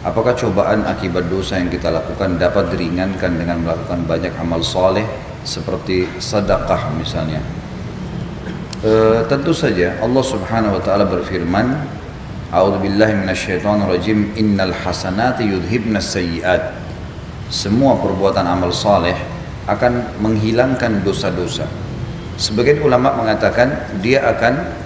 Apakah cobaan akibat dosa yang kita lakukan dapat diringankan dengan melakukan banyak amal soleh seperti sedekah misalnya? Tentu saja Allah Subhanahu wa taala berfirman, A'udzubillahi minasyaitonirrajim, innal hasanati yudhibnas sayyi'at. Semua perbuatan amal soleh akan menghilangkan dosa-dosa. Sebagian ulama mengatakan dia akan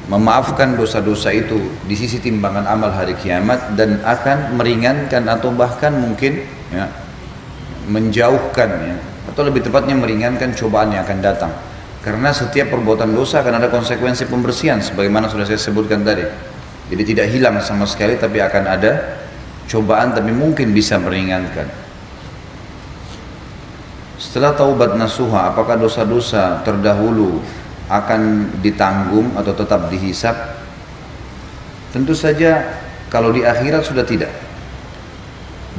memaafkan dosa-dosa itu di sisi timbangan amal hari kiamat dan akan meringankan atau bahkan mungkin ya, menjauhkan ya, atau lebih tepatnya meringankan cobaan yang akan datang. Karena setiap perbuatan dosa akan ada konsekuensi pembersihan sebagaimana sudah saya sebutkan tadi. Jadi tidak hilang sama sekali tapi akan ada cobaan tapi mungkin bisa meringankan. Setelah taubat nasuha, apakah dosa-dosa terdahulu akan ditanggung atau tetap dihisap? Tentu saja kalau di akhirat sudah tidak.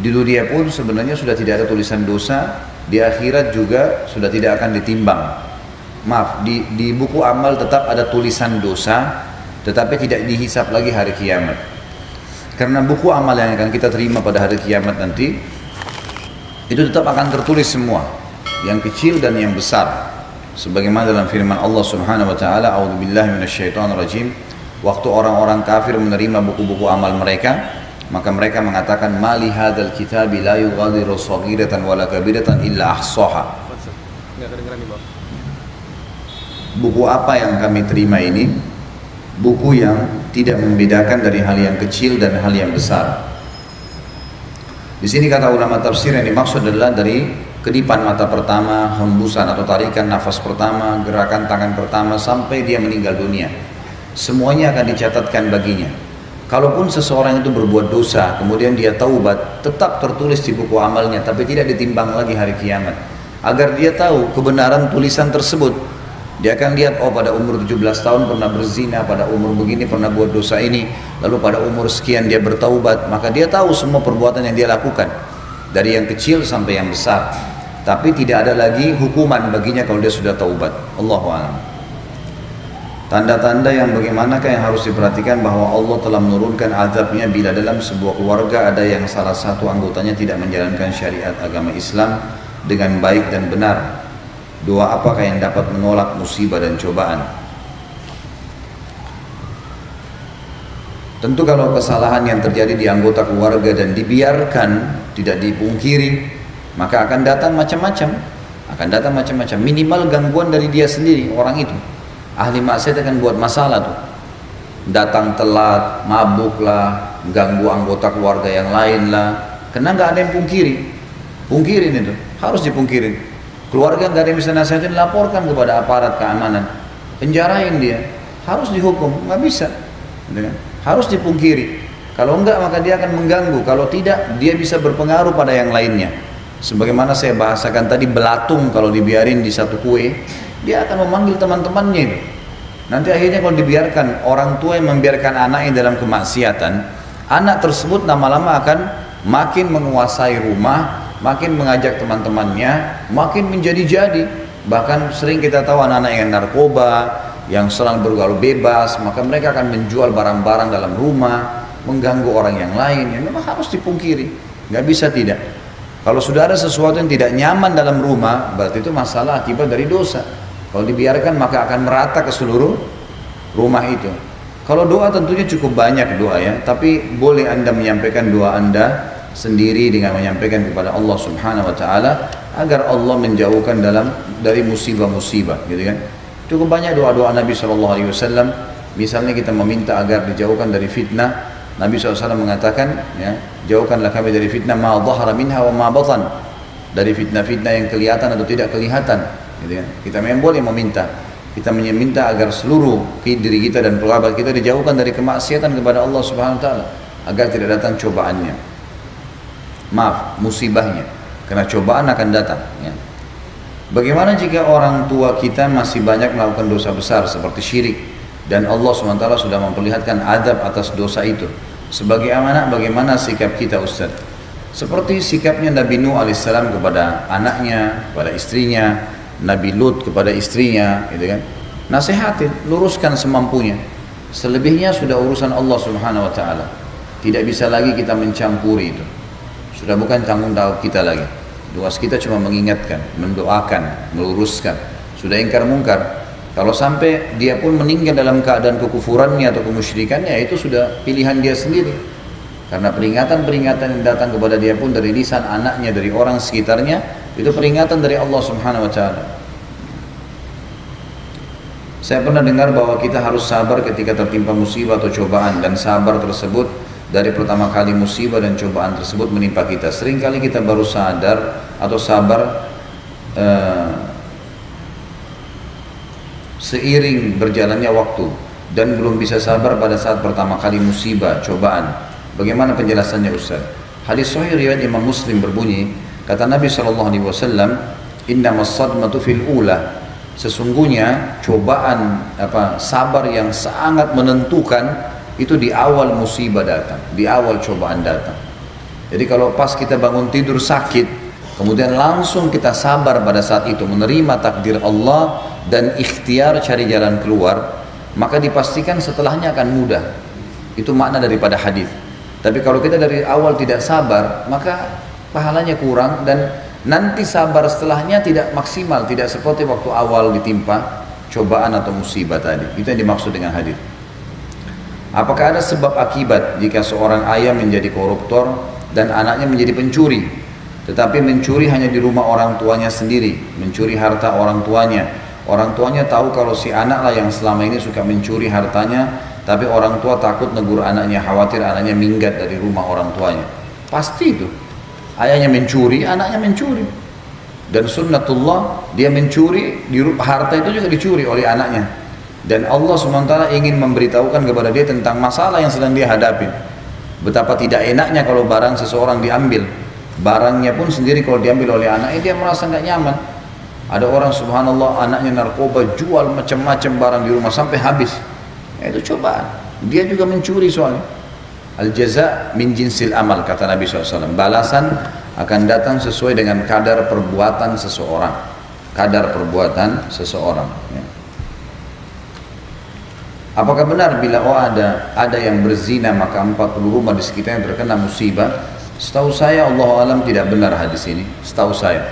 Di dunia pun sebenarnya sudah tidak ada tulisan dosa, di akhirat juga sudah tidak akan ditimbang. Maaf, di buku amal tetap ada tulisan dosa, tetapi tidak dihisap lagi hari kiamat. Karena buku amal yang akan kita terima pada hari kiamat nanti, itu tetap akan tertulis semua, yang kecil dan yang besar. Sebagaimana dalam firman Allah Subhanahu wa taala, A'udzubillahi minasyaitonirrajim, waktu orang-orang kafir menerima buku-buku amal mereka, maka mereka mengatakan, mali hadzal kitabi la yughadiru shaghiratan wala kabiratan illa ahsaha. Buku apa yang kami terima ini? Buku yang tidak membedakan dari hal yang kecil dan hal yang besar. Di sini kata ulama tafsir yang dimaksud adalah dari kedipan mata pertama, hembusan atau tarikan nafas pertama, gerakan tangan pertama sampai dia meninggal dunia. Semuanya akan dicatatkan baginya. Kalaupun seseorang itu berbuat dosa, kemudian dia taubat, tetap tertulis di buku amalnya, tapi tidak ditimbang lagi hari kiamat. Agar dia tahu kebenaran tulisan tersebut. Dia akan lihat, oh pada umur 17 tahun pernah berzina, pada umur begini pernah buat dosa ini, lalu pada umur sekian dia bertaubat, maka dia tahu semua perbuatan yang dia lakukan. Dari yang kecil sampai yang besar. Tapi tidak ada lagi hukuman baginya kalau dia sudah taubat. Allahu a'lam. Tanda-tanda yang bagaimanakah yang harus diperhatikan bahwa Allah telah menurunkan azabnya bila dalam sebuah keluarga ada yang salah satu anggotanya tidak menjalankan syariat agama Islam dengan baik dan benar. Doa apakah yang dapat menolak musibah dan cobaan? Tentu kalau kesalahan yang terjadi di anggota keluarga dan dibiarkan, tidak dipungkiri, maka akan datang macam-macam. Minimal gangguan dari dia sendiri, orang itu. Ahli maksiat akan buat masalah tuh. Datang telat, mabuk lah, ganggu anggota keluarga yang lain lah. Karena nggak ada yang pungkirin itu, harus dipungkirin. Keluarga nggak ada yang bisa nasihatin, laporkan kepada aparat keamanan, penjarain dia, harus dihukum, nggak bisa. Harus dipungkiri. Kalau enggak maka dia akan mengganggu. Kalau tidak dia bisa berpengaruh pada yang lainnya. Sebagaimana saya bahasakan tadi, belatung kalau dibiarin di satu kue, dia akan memanggil teman-temannya itu. Nanti akhirnya kalau dibiarkan, orang tua yang membiarkan anaknya dalam kemaksiatan, anak tersebut lama-lama akan makin menguasai rumah, makin mengajak teman-temannya, makin menjadi-jadi. Bahkan sering kita tahu anak-anak yang narkoba, yang sering bergaul bebas, maka mereka akan menjual barang-barang dalam rumah, mengganggu orang yang lain. Yang memang harus dipungkiri, nggak bisa tidak. Kalau sudah ada sesuatu yang tidak nyaman dalam rumah, berarti itu masalah akibat dari dosa. Kalau dibiarkan maka akan merata ke seluruh rumah itu. Kalau doa tentunya cukup banyak doa ya, tapi boleh Anda menyampaikan doa Anda sendiri dengan menyampaikan kepada Allah Subhanahu wa taala agar Allah menjauhkan dari musibah-musibah, gitu kan. Cukup banyak doa-doa Nabi SAW. Misalnya kita meminta agar dijauhkan dari fitnah. Nabi SAW mengatakan, ya, jauhkanlah kami dari fitnah ma dhahara minha wa ma batan, dari fitnah-fitnah yang kelihatan atau tidak kelihatan, gitu kan. Kita memang boleh meminta. Kita meminta agar seluruh diri kita dan keluarga kita dijauhkan dari kemaksiatan kepada Allah Subhanahu wa taala, agar tidak datang cobaannya. Maaf, musibahnya. Karena cobaan akan datang, ya. Bagaimana jika orang tua kita masih banyak melakukan dosa besar seperti syirik dan Allah SWT sudah memperlihatkan adab atas dosa itu? Sebagai anak, bagaimana sikap kita, Ustaz? Seperti sikapnya Nabi Nuh alaihissalam kepada anaknya, kepada istrinya, Nabi Lut kepada istrinya, gitu kan? Nasihatin, luruskan semampunya. Selebihnya sudah urusan Allah Subhanahu wa taala. Tidak bisa lagi kita mencampuri itu. Sudah bukan tanggung jawab kita lagi. Tugas kita cuma mengingatkan, mendoakan, meluruskan. Sudah ingkar mungkar. Kalau sampai dia pun meninggal dalam keadaan kekufurannya atau kemusyrikannya, itu sudah pilihan dia sendiri. Karena peringatan-peringatan yang datang kepada dia pun dari lisan anaknya, dari orang sekitarnya, itu peringatan dari Allah Subhanahu wa Ta'ala. Saya pernah dengar bahwa kita harus sabar ketika tertimpa musibah atau cobaan, dan sabar tersebut dari pertama kali musibah dan cobaan tersebut menimpa kita. Seringkali kita baru sadar atau sabar seiring berjalannya waktu, dan belum bisa sabar pada saat pertama kali musibah, cobaan. Bagaimana penjelasannya Ustaz? Hadis sahih riwayat Imam Muslim berbunyi, kata Nabi SAW, innamas sadmatu fil ula, sesungguhnya cobaan sabar yang sangat menentukan itu di awal musibah datang, di awal cobaan datang. Jadi kalau pas kita bangun tidur sakit, kemudian langsung kita sabar pada saat itu, menerima takdir Allah dan ikhtiar cari jalan keluar, maka dipastikan setelahnya akan mudah. Itu makna daripada hadis. Tapi kalau kita dari awal tidak sabar, maka pahalanya kurang, dan nanti sabar setelahnya tidak maksimal, tidak seperti waktu awal ditimpa cobaan atau musibah tadi. Itu yang dimaksud dengan hadis. Apakah ada sebab akibat jika seorang ayah menjadi koruptor dan anaknya menjadi pencuri, tetapi mencuri hanya di rumah orang tuanya sendiri, mencuri harta orang tuanya. Orang tuanya tahu kalau si anak lah yang selama ini suka mencuri hartanya, tapi orang tua takut negur anaknya, khawatir anaknya minggat dari rumah orang tuanya. Pasti itu. Ayahnya mencuri, anaknya mencuri. Dan sunnatullah, dia mencuri, harta itu juga dicuri oleh anaknya. Dan Allah SWT ingin memberitahukan kepada dia tentang masalah yang sedang dia hadapi. Betapa tidak enaknya kalau barang seseorang diambil. Barangnya pun sendiri kalau diambil oleh anaknya, dia merasa nggak nyaman. Ada orang subhanallah anaknya narkoba, jual macam-macam barang di rumah sampai habis. Itu cobaan. Dia juga mencuri soalnya. Al-jaza min jinsil amal, kata Nabi SAW. Balasan akan datang sesuai dengan kadar perbuatan seseorang. Kadar perbuatan seseorang. Ya. Apakah benar bila ada yang berzina maka 40 rumah di sekitarnya terkena musibah? Setahu saya Allah alam tidak benar hadis ini. Setahu saya.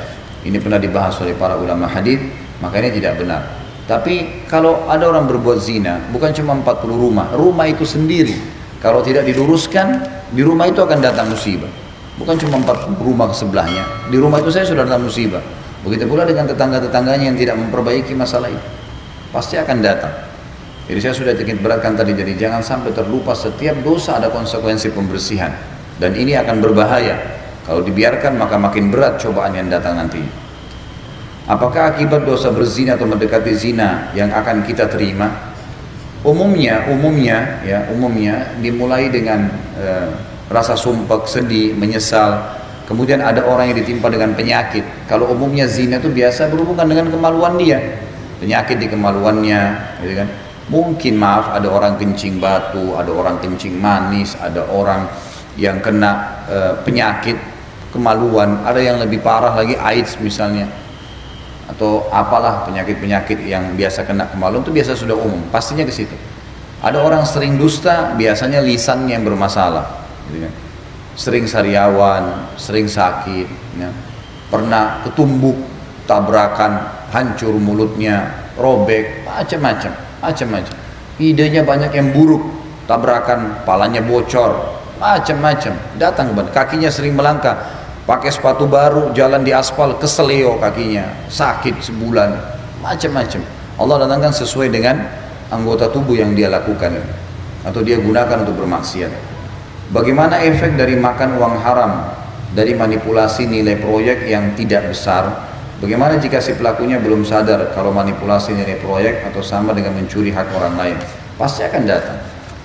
Ini pernah dibahas oleh para ulama hadis, makanya tidak benar. Tapi kalau ada orang berbuat zina, bukan cuma 40 rumah, rumah itu sendiri. Kalau tidak diluruskan, di rumah itu akan datang musibah. Bukan cuma 40 rumah ke sebelahnya, di rumah itu saya sudah datang musibah. Begitu pula dengan tetangga-tetangganya yang tidak memperbaiki masalah itu. Pasti akan datang. Jadi saya sudah titik beratkan tadi, jadi jangan sampai terlupa setiap dosa ada konsekuensi pembersihan. Dan ini akan berbahaya. Kalau dibiarkan maka makin berat cobaan yang datang nanti. Apakah akibat dosa berzina atau mendekati zina yang akan kita terima? Umumnya dimulai dengan rasa sumpah, sedih, menyesal. Kemudian ada orang yang ditimpa dengan penyakit. Kalau umumnya zina itu biasa berhubungan dengan kemaluan dia, penyakit di kemaluannya, gitu kan? Mungkin ada orang kencing batu, ada orang kencing manis, ada orang yang kena penyakit kemaluan, ada yang lebih parah lagi AIDS misalnya, atau apalah penyakit-penyakit yang biasa kena kemaluan, itu biasa sudah umum, pastinya ke situ. Ada orang sering dusta, biasanya lisannya yang bermasalah, gitu kan? Sering sariawan, sering sakit, ya. Pernah ketumbuk, tabrakan, hancur mulutnya, robek, macam-macam. Idenya banyak yang buruk, tabrakan, palanya bocor, macam-macam. Datang kakinya sering melangkah, pakai sepatu baru, jalan di aspal, keseleo kakinya, sakit sebulan, macam-macam. Allah datangkan sesuai dengan anggota tubuh yang dia lakukan atau dia gunakan untuk bermaksiat. Bagaimana efek dari makan uang haram, dari manipulasi nilai proyek yang tidak besar? Bagaimana jika si pelakunya belum sadar kalau manipulasi nilai proyek atau sama dengan mencuri hak orang lain? Pasti akan datang.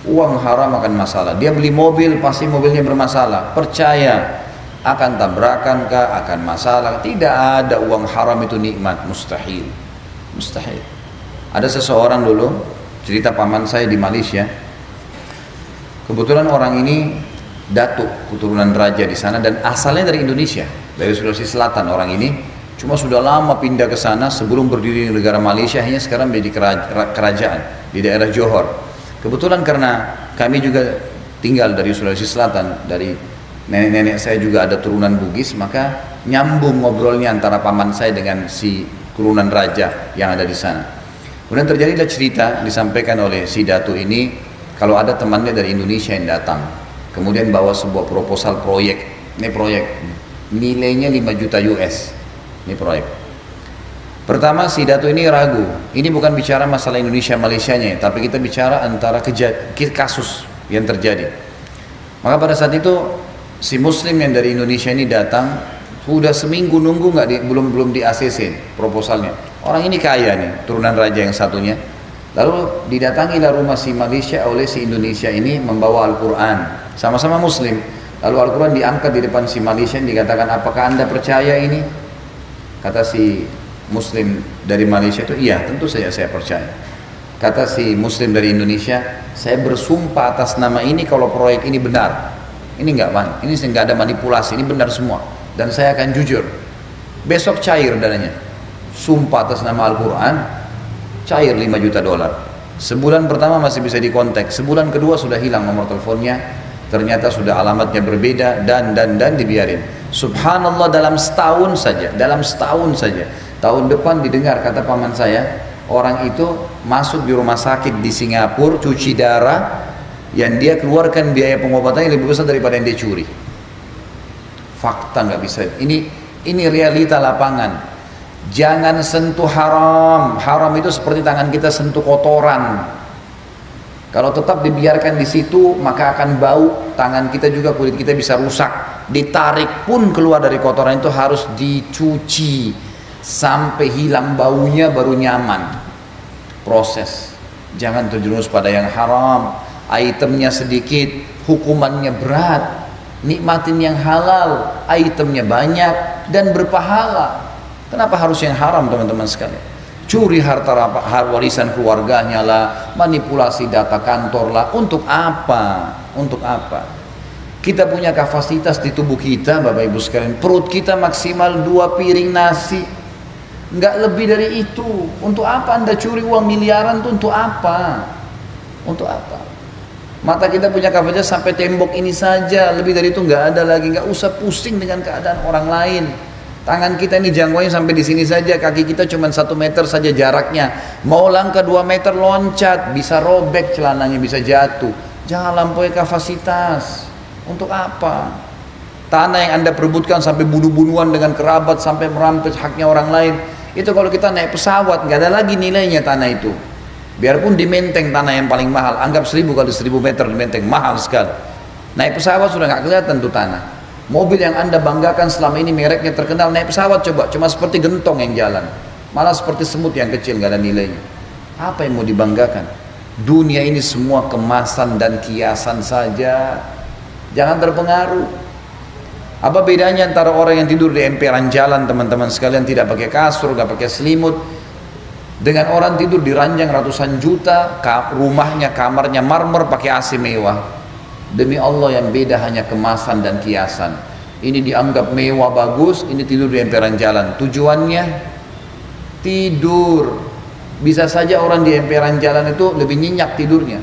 Uang haram akan masalah. Dia beli mobil, pasti mobilnya bermasalah. Percaya, akan tabrakan kah, akan masalah. Tidak ada uang haram itu nikmat, mustahil. Mustahil. Ada seseorang dulu, cerita paman saya di Malaysia. Kebetulan orang ini datuk keturunan raja di sana dan asalnya dari Indonesia, dari Sulawesi Selatan orang ini. Cuma sudah lama pindah ke sana sebelum berdiri di negara Malaysia, hanya sekarang menjadi kerajaan di daerah Johor. Kebetulan karena kami juga tinggal dari Sulawesi Selatan, dari nenek-nenek saya juga ada turunan Bugis, maka nyambung ngobrolnya antara paman saya dengan si keturunan raja yang ada di sana. Kemudian terjadilah cerita disampaikan oleh si Datu ini, kalau ada temannya dari Indonesia yang datang, kemudian bawa sebuah proposal proyek. Ini proyek, nilainya 5 juta US. Ini proyek. Pertama si Datu ini ragu, ini bukan bicara masalah Indonesia Malaysianya, tapi kita bicara antara kasus yang terjadi. Maka pada saat itu si Muslim yang dari Indonesia ini datang, sudah seminggu nunggu belum di ACC proposalnya. Orang ini kaya nih, turunan raja yang satunya. Lalu didatangilah rumah si Malaysia oleh si Indonesia ini membawa Al-Quran, sama-sama Muslim. Lalu Al-Quran diangkat di depan si Malaysia, dikatakan, apakah anda percaya ini? Kata si Muslim dari Malaysia itu, iya tentu saja saya percaya. Kata si Muslim dari Indonesia, saya bersumpah atas nama ini kalau proyek ini benar. Ini enggak ada manipulasi, ini benar semua. Dan saya akan jujur. Besok cair dananya. Sumpah atas nama Al-Quran, cair 5 juta dolar. Sebulan pertama masih bisa dikontak, sebulan kedua sudah hilang nomor teleponnya, ternyata sudah alamatnya berbeda, dan dibiarin. Subhanallah, dalam setahun saja. Tahun depan didengar, kata paman saya, orang itu masuk di rumah sakit di Singapura, cuci darah, yang dia keluarkan biaya pengobatannya lebih besar daripada yang dia curi. Fakta, nggak bisa. Ini realita lapangan. Jangan sentuh haram. Haram itu seperti tangan kita sentuh kotoran. Kalau tetap dibiarkan di situ, maka akan bau. Tangan kita juga, kulit kita bisa rusak. Ditarik pun keluar dari kotoran itu harus dicuci sampai hilang baunya baru nyaman. Proses. Jangan terjerumus pada yang haram. Itemnya sedikit, hukumannya berat. Nikmatin yang halal, itemnya banyak dan berpahala. Kenapa harus yang haram, teman-teman sekalian? Curi harta warisan keluarganya lah, manipulasi data kantor lah. Untuk apa? Untuk apa? Kita punya kapasitas di tubuh kita, Bapak Ibu sekalian. Perut kita maksimal 2 piring nasi, nggak lebih dari itu. Untuk apa Anda curi uang miliaran tuh? Untuk apa? Untuk apa? Mata kita punya kapasitas sampai tembok ini saja, lebih dari itu nggak ada lagi. Nggak usah pusing dengan keadaan orang lain. Tangan kita ini jangkauannya sampai di sini saja, kaki kita cuma 1 meter saja jaraknya. Mau langkah 2 meter loncat, bisa robek celananya, bisa jatuh. Jangan lampaui kapasitas. Untuk apa? Tanah yang Anda perebutkan sampai bunuh-bunuhan dengan kerabat, sampai merampas haknya orang lain, itu kalau kita naik pesawat nggak ada lagi nilainya tanah itu. Biarpun di Menteng, tanah yang paling mahal, anggap 1000 kali 1000 meter di Menteng, mahal sekali. Naik pesawat sudah nggak kelihatan tuh tanah. Mobil yang Anda banggakan selama ini mereknya terkenal, naik pesawat coba, cuma seperti gentong yang jalan, malah seperti semut yang kecil, nggak ada nilainya. Apa yang mau dibanggakan? Dunia ini semua kemasan dan kiasan saja. Jangan terpengaruh. Apa bedanya antara orang yang tidur di emperan jalan, teman-teman sekalian, tidak pakai kasur, nggak pakai selimut, dengan orang tidur di ranjang ratusan juta, rumahnya, kamarnya marmer, pakai AC mewah? Demi Allah, yang beda hanya kemasan dan kiasan. Ini dianggap mewah bagus, ini tidur di emperan jalan. Tujuannya tidur. Bisa saja orang di emperan jalan itu lebih nyenyak tidurnya.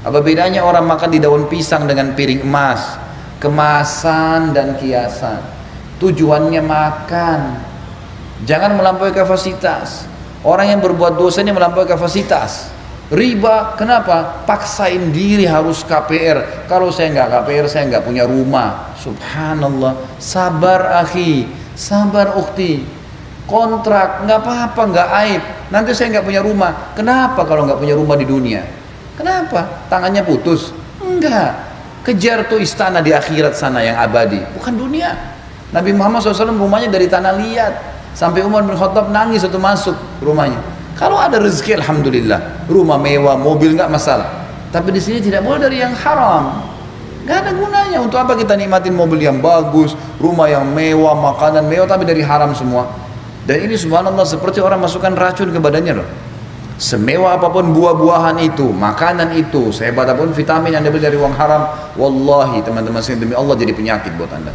Apa bedanya orang makan di daun pisang dengan piring emas? Kemasan dan kiasan. Tujuannya makan. Jangan melampaui kapasitas. Orang yang berbuat dosa ini melampaui kapasitas. Riba, kenapa? Paksain diri harus KPR. Kalau saya nggak KPR, saya nggak punya rumah. Subhanallah. Sabar akhi, sabar ukhti. Kontrak, nggak apa-apa, nggak aib. Nanti saya nggak punya rumah. Kenapa kalau nggak punya rumah di dunia? Kenapa? Tangannya putus? Enggak. Kejar tuh istana di akhirat sana yang abadi, bukan dunia. Nabi Muhammad SAW rumahnya dari tanah liat. Sampai Umar bin Khattab nangis waktu masuk rumahnya. Kalau ada rezeki, alhamdulillah, rumah mewah, mobil nggak masalah. Tapi di sini tidak boleh dari yang haram. Nggak ada gunanya. Untuk apa kita nikmatin mobil yang bagus, rumah yang mewah, makanan mewah, tapi dari haram semua. Dan ini subhanallah seperti orang masukkan racun ke badannya loh. Semewah apapun buah-buahan itu, makanan itu, sehebat apapun vitamin yang diambil dari uang haram, wallahi teman-teman sekalian, demi Allah jadi penyakit buat Anda.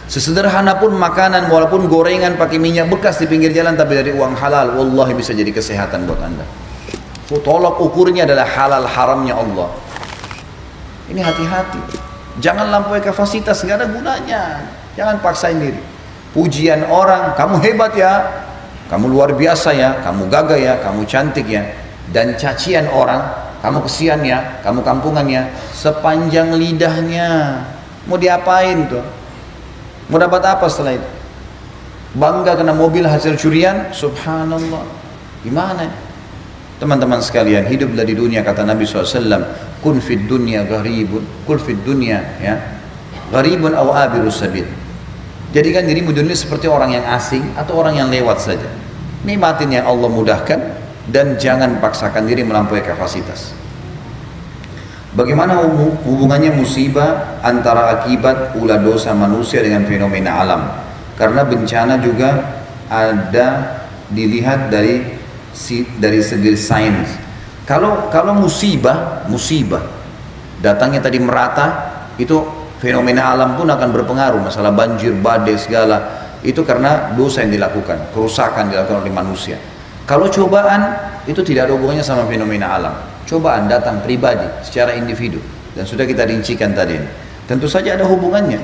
Sesederhana pun makanan, walaupun gorengan pakai minyak bekas di pinggir jalan tapi dari uang halal, wallahi bisa jadi kesehatan buat Anda. Tolok ukurnya adalah halal haramnya Allah. Ini hati-hati. Jangan lampaui kapasitas, nggak ada gunanya. Jangan paksain diri. Pujian orang, kamu hebat ya, kamu luar biasa ya, kamu gagah ya, kamu cantik ya. Dan cacian orang, kamu kesian ya, kamu kampungannya, sepanjang lidahnya. Mau diapain tuh? Mau dapat apa setelah itu? Bangga kena mobil hasil curian, subhanallah. Gimana? Teman-teman sekalian, hiduplah di dunia, kata Nabi SAW, kun fid dunya gharibun, kul fid dunya ya, gharibun aw abirus sabil. Jadikan dirimu dunia seperti orang yang asing atau orang yang lewat saja. Nikmatin yang Allah mudahkan dan jangan paksakan diri melampaui kapasitas. Bagaimana hubungannya musibah antara akibat ulah dosa manusia dengan fenomena alam? Karena bencana juga ada dilihat dari segi sains. Kalau musibah datangnya tadi merata, itu fenomena alam pun akan berpengaruh. Masalah banjir, badai segala itu karena dosa yang dilakukan, kerusakan dilakukan oleh manusia. Kalau cobaan itu tidak ada hubungannya sama fenomena alam. Cobaan datang pribadi secara individu, dan sudah kita rincikan tadi. Tentu saja ada hubungannya.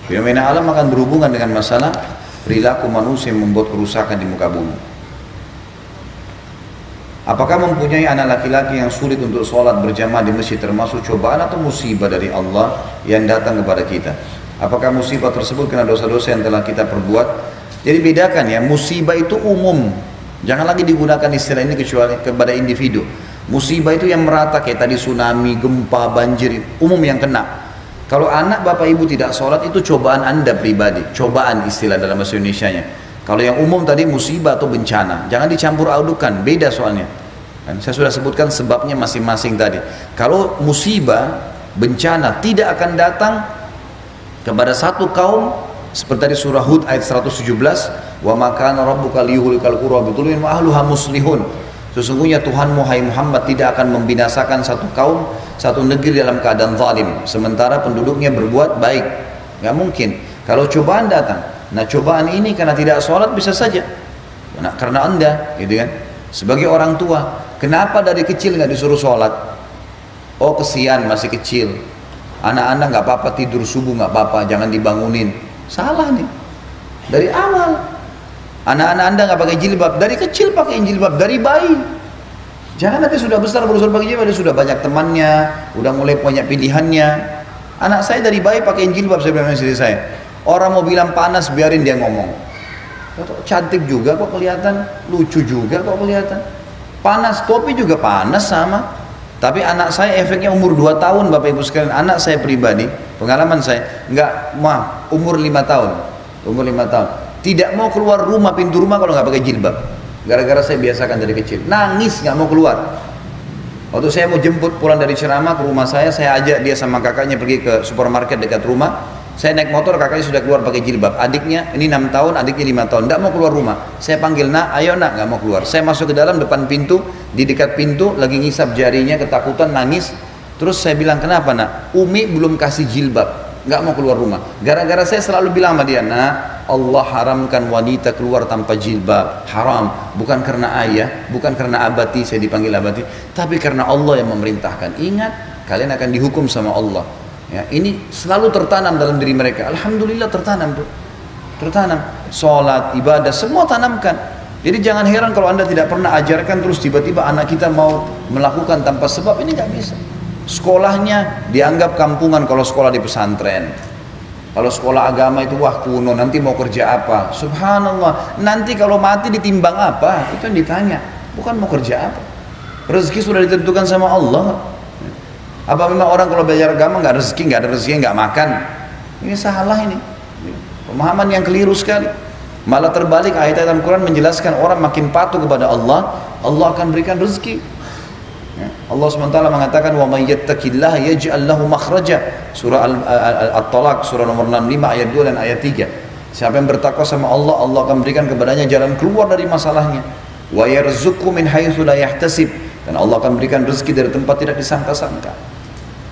Fenomena alam akan berhubungan dengan masalah perilaku manusia yang membuat kerusakan di muka bumi. Apakah mempunyai anak laki-laki yang sulit untuk sholat berjamaah di masjid termasuk cobaan atau musibah dari Allah yang datang kepada kita? Apakah musibah tersebut karena dosa-dosa yang telah kita perbuat? Jadi bedakan ya, musibah itu umum. Jangan lagi digunakan istilah ini kecuali kepada individu. Musibah itu yang merata, kayak tadi tsunami, gempa, banjir, umum yang kena. Kalau anak bapak ibu tidak sholat, itu cobaan anda pribadi. Cobaan istilah dalam bahasa Indonesianya. Kalau yang umum tadi musibah atau bencana, jangan dicampur adukan, beda soalnya. Dan saya sudah sebutkan sebabnya masing-masing tadi. Kalau musibah, bencana tidak akan datang kepada satu kaum seperti dari surah Hud ayat 117, wa makana rabbuka liyuhlikal qura bidzulmin wa ahluha muslihun. Sesungguhnya Tuhanmu hai Muhammad tidak akan membinasakan satu kaum, satu negeri dalam keadaan zalim sementara penduduknya berbuat baik. Nggak mungkin. Kalau cobaan datang, nah cobaan ini karena tidak sholat bisa saja, nah, karena anda gitu kan, sebagai orang tua, kenapa dari kecil nggak disuruh sholat? Oh kesian masih kecil, anak-anak nggak apa-apa tidur subuh nggak apa-apa, jangan dibangunin. Salah nih dari awal. Anak-anak anda nggak pakai jilbab, dari kecil pakai jilbab, dari bayi. Jangan nanti sudah besar baru suruh pakai jilbab, dia sudah banyak temannya, udah mulai banyak pilihannya. Anak saya dari bayi pakai jilbab, saya bilang istri saya. Orang mau bilang panas, biarin dia ngomong. Cantik juga kok kelihatan, lucu juga kok kelihatan. Panas, topi juga panas sama. Tapi anak saya efeknya umur 2 tahun, Bapak Ibu sekalian. Anak saya pribadi, pengalaman saya, umur 5 tahun. Umur 5 tahun. Tidak mau keluar rumah, pintu rumah kalau nggak pakai jilbab. Gara-gara saya biasakan dari kecil. Nangis nggak mau keluar. Waktu saya mau jemput pulang dari ceramah ke rumah saya ajak dia sama kakaknya pergi ke supermarket dekat rumah. Saya naik motor, kakaknya sudah keluar pakai jilbab. Adiknya, ini 6 tahun, adiknya 5 tahun. Nggak mau keluar rumah. Saya panggil, nak, ayo nak, nggak mau keluar. Saya masuk ke dalam depan pintu, di dekat pintu, lagi ngisap jarinya, ketakutan, nangis. Terus saya bilang, kenapa nak? Umi belum kasih jilbab. Nggak mau keluar rumah. Gara-gara saya selalu bilang sama dia, nak, Allah haramkan wanita keluar tanpa jilbab. Haram. Bukan karena ayah, bukan karena abati, saya dipanggil abati. Tapi karena Allah yang memerintahkan. Ingat, kalian akan dihukum sama Allah. Ya, ini selalu tertanam dalam diri mereka. Alhamdulillah tertanam tuh, tertanam. Sholat, ibadah, semua tanamkan. Jadi jangan heran kalau anda tidak pernah ajarkan terus tiba-tiba anak kita mau melakukan tanpa sebab, ini nggak bisa. Sekolahnya dianggap kampungan kalau sekolah di pesantren. Kalau sekolah agama itu wah kuno, nanti mau kerja apa? Subhanallah. Nanti kalau mati ditimbang apa? Itu yang ditanya. Bukan mau kerja apa. Rezeki sudah ditentukan sama Allah. Apa memang orang kalau belajar agama nggak rezeki, nggak ada rezeki, nggak makan? Ini salah ini. Pemahaman yang keliru sekali. Malah terbalik, ayat-ayat Al-Quran menjelaskan orang makin patuh kepada Allah, Allah akan berikan rezeki. Ya. Allah SWT mengatakan, wa may yattaqillaha yaj'al lahu makhraja. Surah At-Talaq, surah nomor 65 ayat 2 dan ayat 3. Siapa yang bertakwa sama Allah, Allah akan berikan kepadanya jalan keluar dari masalahnya. Wa yarzuqhu min haitsu la yahtasib. Dan Allah akan berikan rezeki dari tempat tidak disangka-sangka.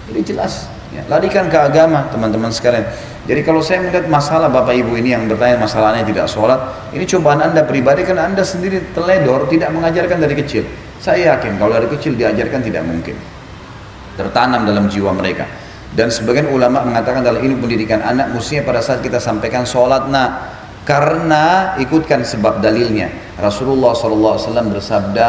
Jadi jelas, ya, larikan ke agama teman-teman sekalian. Jadi kalau saya melihat masalah bapak ibu ini yang bertanya masalahnya tidak sholat, ini cobaan anda pribadi karena anda sendiri teledor, tidak mengajarkan dari kecil. Saya yakin kalau dari kecil diajarkan tidak mungkin. tertanam dalam jiwa mereka. Dan sebagian ulama mengatakan dalam ilmu pendidikan anak mestinya pada saat kita sampaikan sholat nak, karena ikutkan sebab dalilnya. Rasulullah SAW bersabda,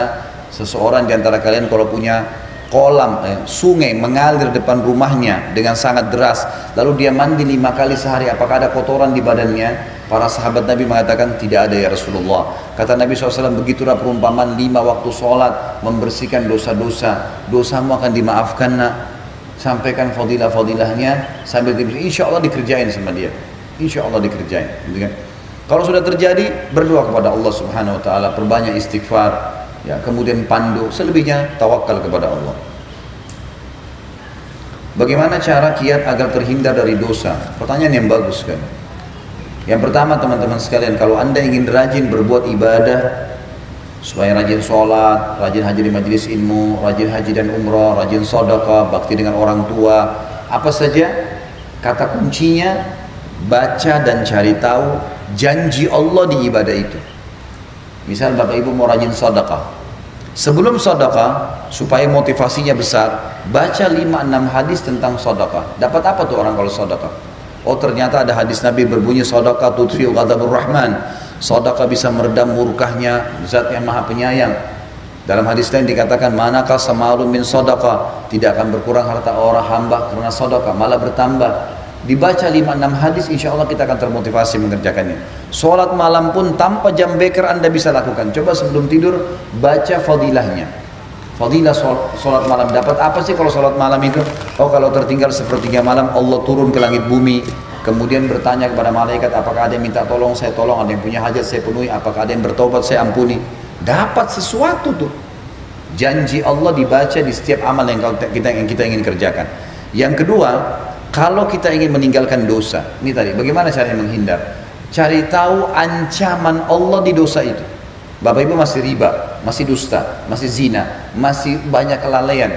seseorang di antara kalian kalau punya kolam, sungai mengalir depan rumahnya dengan sangat deras, lalu dia mandi 5 kali sehari, apakah ada kotoran di badannya? Para sahabat Nabi mengatakan tidak ada ya Rasulullah. Kata Nabi SAW, begitulah perumpamaan 5 waktu sholat membersihkan dosa-dosa, dosamu akan dimaafkan nak. Sampaikan fadilah-fadilahnya sambil insya Allah dikerjain sama dia, insya Allah dikerjain, gitu kan? Kalau sudah terjadi, berdoa kepada Allah Subhanahu Wa Taala, perbanyak istighfar, ya, kemudian pandu, selebihnya tawakal kepada Allah. Bagaimana cara kiat agar terhindar dari dosa? Pertanyaan yang bagus kan? Yang pertama teman-teman sekalian, kalau anda ingin rajin berbuat ibadah, supaya rajin sholat, rajin haji di majelis ilmu, rajin haji dan umrah, rajin sedekah, bakti dengan orang tua, apa saja, kata kuncinya baca dan cari tahu janji Allah di ibadah itu. Misal bapak ibu mau rajin sedekah, sebelum sedekah supaya motivasinya besar, baca 5-6 hadis tentang sedekah. Dapat apa tuh orang kalau sedekah? Oh ternyata ada hadis Nabi berbunyi sedekah tudfi'u ghadabur rahman, sedekah bisa meredam murkahnya Zat yang Maha Penyayang. Dalam hadis lain dikatakan manakah samalun min sedekah, tidak akan berkurang harta orang hamba karena sedekah, malah bertambah. Dibaca 5-6 hadis, insya Allah kita akan termotivasi mengerjakannya. Sholat malam pun tanpa jam beker anda bisa lakukan. Coba sebelum tidur baca fadilahnya. Fadilah sholat malam, dapat apa sih kalau sholat malam itu? Oh kalau tertinggal sepertiga malam Allah turun ke langit bumi, kemudian bertanya kepada malaikat, apakah ada yang minta tolong saya tolong, ada yang punya hajat saya penuhi, apakah ada yang bertobat saya ampuni. Dapat sesuatu tuh, janji Allah dibaca di setiap amal yang kita ingin kerjakan. Yang kedua, kalau kita ingin meninggalkan dosa, ini tadi bagaimana caranya menghindar? Cari tahu ancaman Allah di dosa itu. Bapak ibu masih riba, masih dusta, masih zina, masih banyak kelalaian,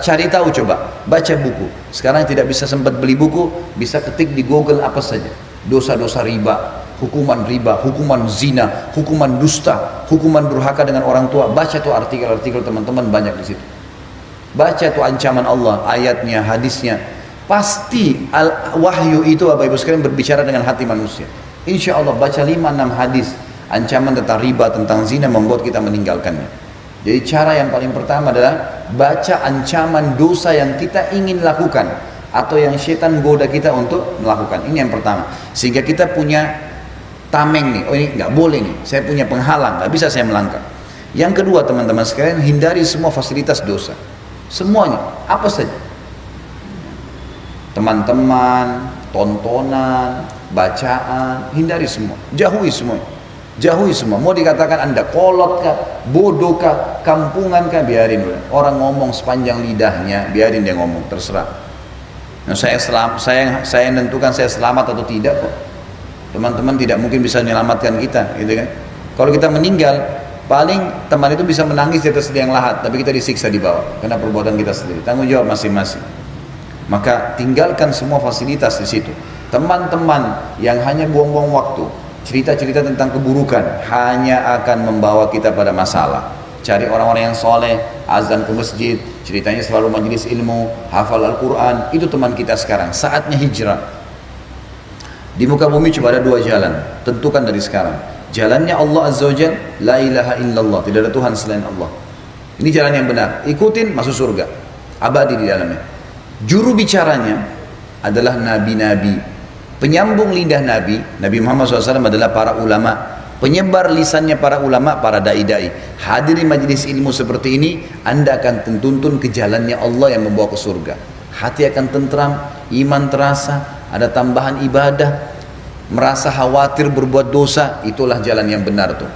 cari tahu, coba baca buku. Sekarang tidak bisa sempat beli buku, bisa ketik di Google apa saja, dosa-dosa riba, hukuman zina, hukuman dusta, hukuman durhaka dengan orang tua. Baca tuh artikel-artikel teman-teman, banyak di situ. Baca tuh ancaman Allah, ayatnya, hadisnya. Pasti wahyu itu Bapak ibu sekalian berbicara dengan hati manusia. Insya Allah baca 5-6 hadis ancaman tentang riba, tentang zina, membuat kita meninggalkannya. Jadi cara yang paling pertama adalah baca ancaman dosa yang kita ingin lakukan atau yang setan goda kita untuk melakukan. Ini yang pertama. Sehingga kita punya tameng nih, oh ini nggak boleh nih, saya punya penghalang, nggak bisa saya melangkah. Yang kedua teman-teman sekalian, hindari semua fasilitas dosa. Semuanya, apa saja. Teman-teman, tontonan, bacaan, hindari semua, jauhi semua. Jauhi semua. Mau dikatakan anda kolot kah, bodoh kah, kampungan kah, biarin. Orang ngomong sepanjang lidahnya, biarin dia ngomong, terserah. Nah, saya nentukan saya selamat atau tidak kok. Teman-teman tidak mungkin bisa menyelamatkan kita, gitu kan? Kalau kita meninggal, paling teman itu bisa menangis di atas liang lahat, tapi kita disiksa di bawah karena perbuatan kita sendiri. Tanggung jawab masing-masing. Maka tinggalkan semua fasilitas di situ. Teman-teman yang hanya buang-buang waktu, cerita-cerita tentang keburukan hanya akan membawa kita pada masalah. Cari orang-orang yang soleh, azan ke masjid, ceritanya selalu majelis ilmu, hafal Al-Quran. Itu teman kita sekarang. Saatnya hijrah. Di muka bumi cuma ada 2 jalan, tentukan dari sekarang. Jalannya Allah Azza wa Jalla, la ilaha illallah, tidak ada Tuhan selain Allah. Ini jalan yang benar, ikutin, masuk surga, abadi di dalamnya. Juru bicaranya adalah nabi-nabi, penyambung lidah Nabi Muhammad SAW adalah para ulama, penyebar lisannya para ulama, para dai-dai. Hadiri majelis ilmu seperti ini, anda akan tuntun ke jalannya Allah yang membawa ke surga. Hati akan tentram, iman terasa, ada tambahan ibadah, merasa khawatir berbuat dosa, itulah jalan yang benar tuh.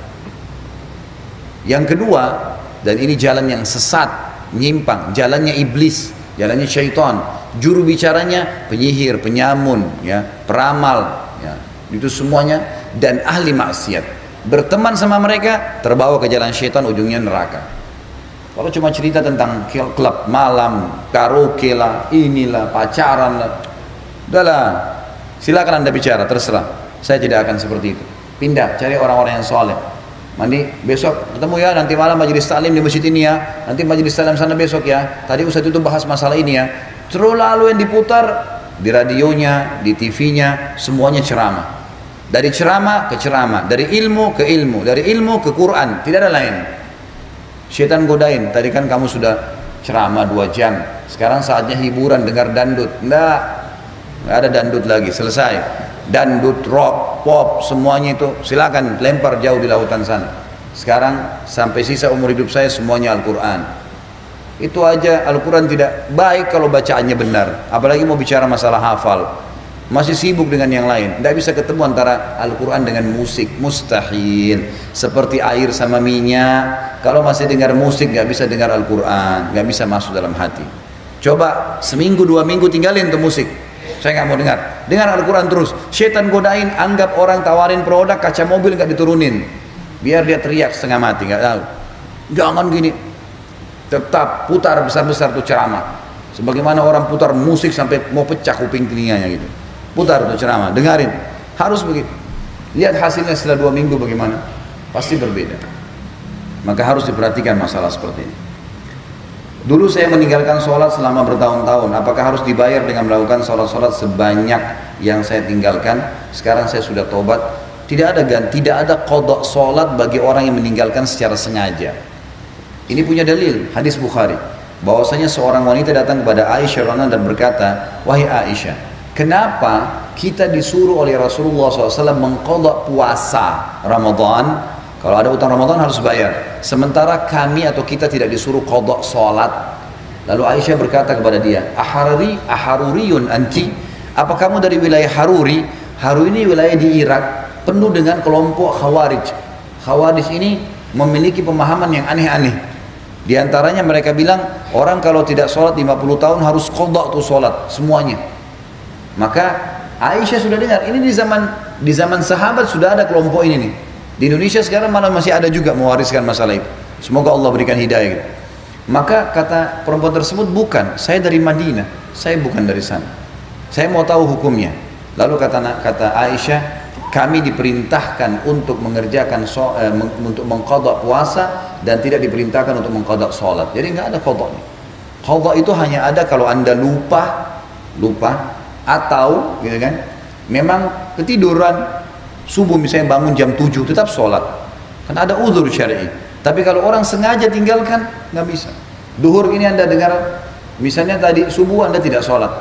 Yang kedua, dan ini jalan yang sesat, nyimpang, jalannya iblis, jalannya syaitan. Juru bicaranya penyihir, penyamun, ya, peramal, ya, itu semuanya, dan ahli maksiat. Berteman sama mereka, terbawa ke jalan syaitan, ujungnya neraka. Kalau cuma cerita tentang klub malam, karaoke lah, inilah, pacaran lah, udahlah, silakan anda bicara, terserah. Saya tidak akan seperti itu. Pindah, cari orang-orang yang soleh. Mandi, besok ketemu ya, nanti malam majelis taklim di masjid ini ya, nanti majelis taklim sana besok ya, tadi Ustadz itu bahas masalah ini ya. Terus lalu yang diputar di radionya, di TV-nya, semuanya ceramah. Dari ceramah ke ceramah, dari ilmu ke ilmu, dari ilmu ke Quran, tidak ada lain. Syaitan godain, tadi kan kamu sudah ceramah 2 jam, sekarang saatnya hiburan, dengar dangdut. Enggak ada dangdut lagi, selesai. Dangdut, rock, pop, semuanya itu silakan lempar jauh di lautan sana. Sekarang sampai sisa umur hidup saya semuanya Al-Quran. Itu aja, Al-Quran tidak baik kalau bacaannya benar, apalagi mau bicara masalah hafal. Masih sibuk dengan yang lain, tidak bisa ketemu antara Al-Quran dengan musik, mustahil. Seperti air sama minyak, kalau masih dengar musik nggak bisa dengar Al-Quran, nggak bisa masuk dalam hati. Coba seminggu 2 minggu tinggalin tuh musik, saya nggak mau dengar Al-Quran terus. Syaitan godain, anggap orang tawarin produk, kaca mobil nggak diturunin, biar dia teriak setengah mati, nggak tahu. Jangan gini, tetap putar besar-besar tuh ceramah, sebagaimana orang putar musik sampai mau pecah kuping telinganya gitu. Putar tuh ceramah, dengarin, harus begitu. Lihat hasilnya setelah 2 minggu bagaimana, pasti berbeda. Maka harus diperhatikan masalah seperti ini. Dulu saya meninggalkan sholat selama bertahun-tahun, apakah harus dibayar dengan melakukan sholat-sholat sebanyak yang saya tinggalkan? Sekarang saya sudah tobat. Tidak ada qada sholat bagi orang yang meninggalkan secara sengaja. Ini punya dalil, hadis Bukhari, bahwasanya seorang wanita datang kepada Aisyah radhiyallahu anha dan berkata, wahai Aisyah, kenapa kita disuruh oleh Rasulullah SAW mengqadha puasa Ramadan? Kalau ada utang Ramadan harus bayar, sementara kami atau kita tidak disuruh qadha sholat. Lalu Aisyah berkata kepada dia, aharuriyun anti? Apa kamu dari wilayah Haruri? Haruri ini wilayah di Irak, penuh dengan kelompok Khawarij. Khawarij ini memiliki pemahaman yang aneh-aneh. Di antaranya mereka bilang, orang kalau tidak sholat 50 tahun harus qadha tuh sholat semuanya. Maka Aisyah sudah dengar, ini di zaman sahabat sudah ada kelompok ini nih. Di Indonesia sekarang malah masih ada juga mewariskan masalah itu. Semoga Allah berikan hidayah gitu. Maka kata perempuan tersebut, bukan, saya dari Madinah, saya bukan dari sana, saya mau tahu hukumnya. Lalu kata Aisyah, kami diperintahkan untuk mengerjakan untuk mengqadha puasa dan tidak diperintahkan untuk mengqadha sholat. Jadi nggak ada qadha. Qadha itu hanya ada kalau anda lupa atau gitu kan, memang ketiduran, subuh misalnya bangun jam 7 tetap sholat, kan ada uzur syar'i. Tapi kalau orang sengaja tinggalkan, nggak bisa. Duhur ini anda dengar, misalnya tadi subuh anda tidak sholat,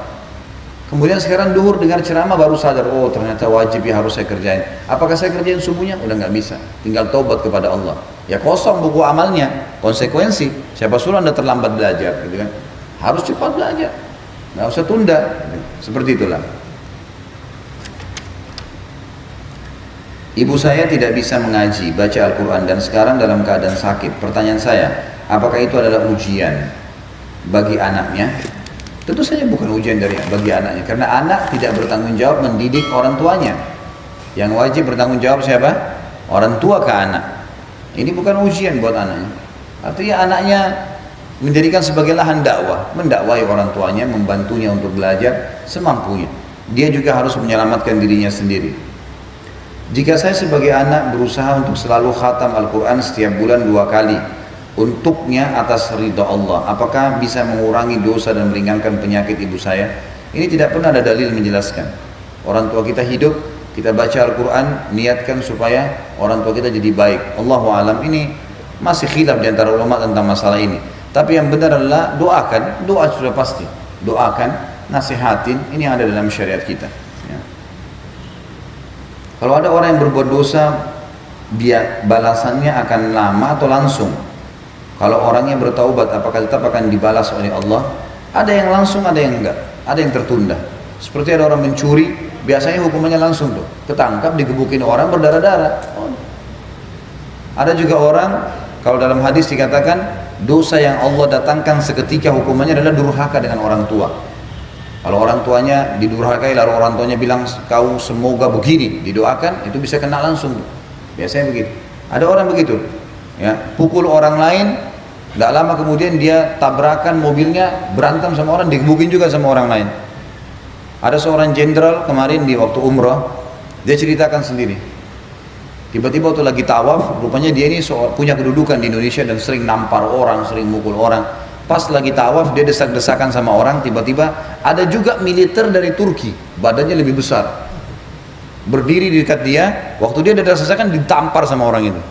kemudian sekarang duhur dengar ceramah baru sadar, oh ternyata wajib ya harus saya kerjain. Apakah saya kerjain subuhnya? Udah nggak bisa, tinggal taubat kepada Allah. Ya kosong buku amalnya, konsekuensi. Siapa suruh anda terlambat belajar, gitu kan? Harus cepat belajar, nggak usah tunda. Seperti itulah. Ibu saya tidak bisa mengaji, baca Al-Quran dan sekarang dalam keadaan sakit. Pertanyaan saya, apakah itu adalah ujian bagi anaknya? Tentu saja bukan ujian bagi anaknya, karena anak tidak bertanggung jawab mendidik orang tuanya. Yang wajib bertanggung jawab siapa? Orang tua ke anak. Ini bukan ujian buat anaknya. Artinya anaknya menjadikan sebagai lahan dakwah, mendakwai orang tuanya, membantunya untuk belajar semampunya. Dia juga harus menyelamatkan dirinya sendiri. Jika saya sebagai anak berusaha untuk selalu khatam Al-Quran setiap bulan 2 kali untuknya atas ridha Allah, apakah bisa mengurangi dosa dan meringankan penyakit ibu saya? Ini tidak pernah ada dalil menjelaskan. Orang tua kita hidup, kita baca Al-Quran, niatkan supaya orang tua kita jadi baik. Allahu alam, ini masih khilaf di antara ulama tentang masalah ini. Tapi yang benar adalah doakan, doa sudah pasti. Doakan, nasihatin, ini yang ada dalam syariat kita. Ya. Kalau ada orang yang berbuat dosa, biar balasannya akan lama atau langsung. Kalau orangnya bertaubat, apakah tetap akan dibalas oleh Allah? Ada yang langsung, ada yang enggak, ada yang tertunda. Seperti ada orang mencuri, biasanya hukumannya langsung tuh, ketangkap, digebukin orang berdarah-darah. Oh. Ada juga orang, kalau dalam hadis dikatakan, dosa yang Allah datangkan seketika hukumannya adalah durhaka dengan orang tua. Kalau orang tuanya didurhakai lalu orang tuanya bilang kau semoga begini, didoakan, itu bisa kena langsung. Biasanya begitu. Ada orang begitu, ya, pukul orang lain, tidak lama kemudian dia tabrakan mobilnya, berantem sama orang, digebukin juga sama orang lain. Ada seorang jenderal kemarin di waktu umrah, dia ceritakan sendiri. Tiba-tiba waktu lagi tawaf, rupanya dia ini punya kedudukan di Indonesia dan sering nampar orang, sering mukul orang. Pas lagi tawaf, dia desak-desakan sama orang, tiba-tiba ada juga militer dari Turki, badannya lebih besar. Berdiri di dekat dia, waktu dia desak-desakan ditampar sama orang itu.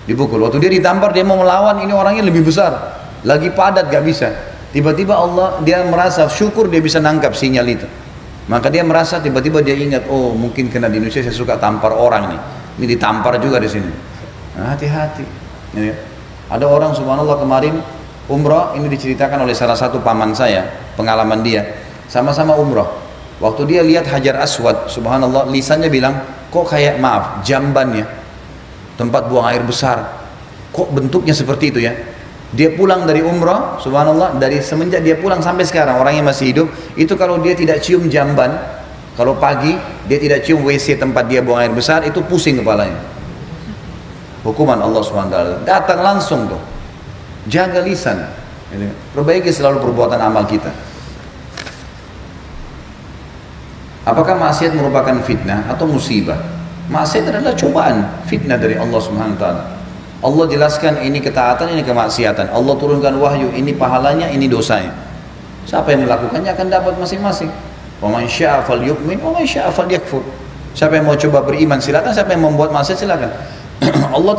Dipukul. Waktu dia ditampar, dia mau melawan, ini orangnya lebih besar. Lagi padat, gak bisa. Tiba-tiba dia merasa syukur dia bisa nangkap sinyal itu. Maka dia merasa tiba-tiba dia ingat, oh mungkin karena di Indonesia saya suka tampar orang nih. Ini ditampar juga di sini. Nah, hati-hati. Ya. Ada orang subhanallah kemarin umrah, ini diceritakan oleh salah satu paman saya, pengalaman dia. Sama-sama umrah. Waktu dia lihat Hajar Aswad, subhanallah, lisannya bilang, kok kayak maaf, jambannya, tempat buang air besar. Kok bentuknya seperti itu ya? Dia pulang dari umrah, subhanallah, dari semenjak dia pulang sampai sekarang, orangnya masih hidup, itu kalau dia tidak cium jamban, kalau pagi dia tidak cium WC tempat dia buang air besar, itu pusing kepalanya. Hukuman Allah SWT datang langsung tuh. Jaga lisan, perbaiki selalu perbuatan amal kita. Apakah maksiat merupakan fitnah atau musibah? Maksiat adalah cobaan, fitnah dari Allah SWT. Allah jelaskan ini ketaatan, ini kemaksiatan. Allah turunkan wahyu, ini pahalanya, ini dosanya. Siapa yang melakukannya akan dapat masing-masing. Wa man syaa'a falyu'min wa man syaa'a falyakfur. Siapa yang mau coba beriman silakan, siapa yang membuat maksiat silakan. Allah